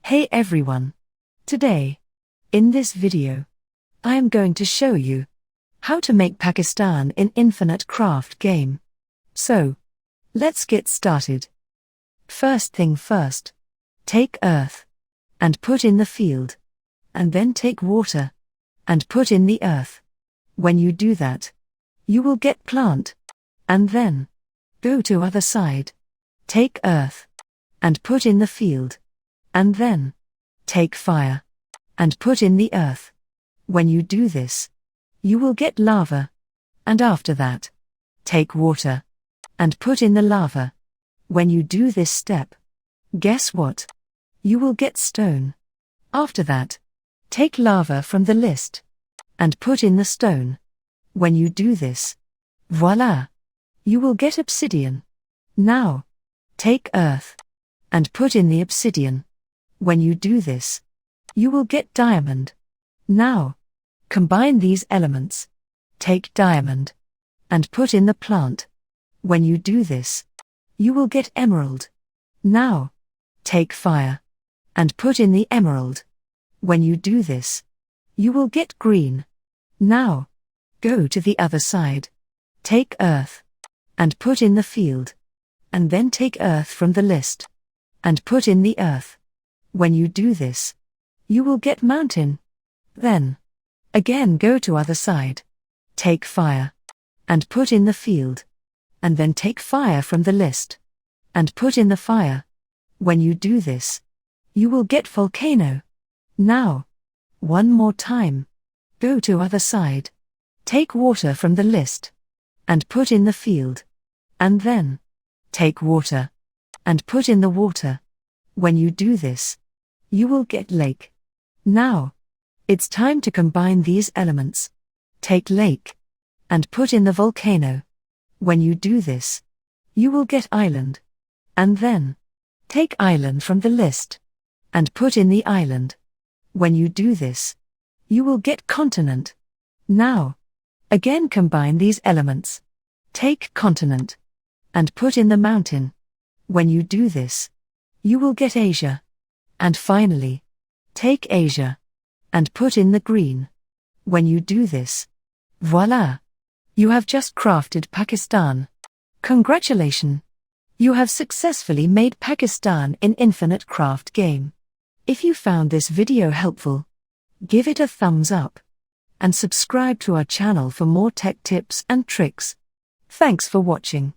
Hey everyone! Today, in this video, I am going to show you how to make Paksitan in Infiinite craft game. So, let's get started. First thing first, take earth and put in the field, and then take water and put in the earth. When you do that, you will get plant, and then go to other side. Take earth and put in the field, and then take fire and put in the earth. When you do this, you will get lava, and after that, take water and put in the lava. When you do this step, guess what? You will get stone. After that, take lava from the list and put in the stone. When you do this, voila! You will get obsidian. Now, take earth and put in the obsidian. When you do this, you will get diamond. Now, combine these elements. Take diamond and put in the plant. When you do this, you will get emerald. Now, take fire and put in the emerald. When you do this, you will get green. Now, go to the other side. Take earth and put in the field, and then take earth from the list and put in the earth. When you do this, you will get mountain. Then, again go to other side. Take fire and put in the field, and then take fire from the list and put in the fire. When you do this, you will get volcano. Now, one more time. Go to other side. Take water from the list and put in the field, and then take water and put in the water. When you do this, you will get lake. Now, it's time to combine these elements. Take lake and put in the volcano. When you do this, you will get island. And then, take island from the list and put in the island. When you do this, you will get continent. Now, again combine these elements. Take continent and put in the mountain. When you do this, you will get Asia. And finally, take Asia and put in the green. When you do this, voila! You have just crafted Paksitan. Congratulations! You have successfully made Paksitan in Infiinite craft game. If you found this video helpful, give it a thumbs up and subscribe to our channel for more tech tips and tricks. Thanks for watching.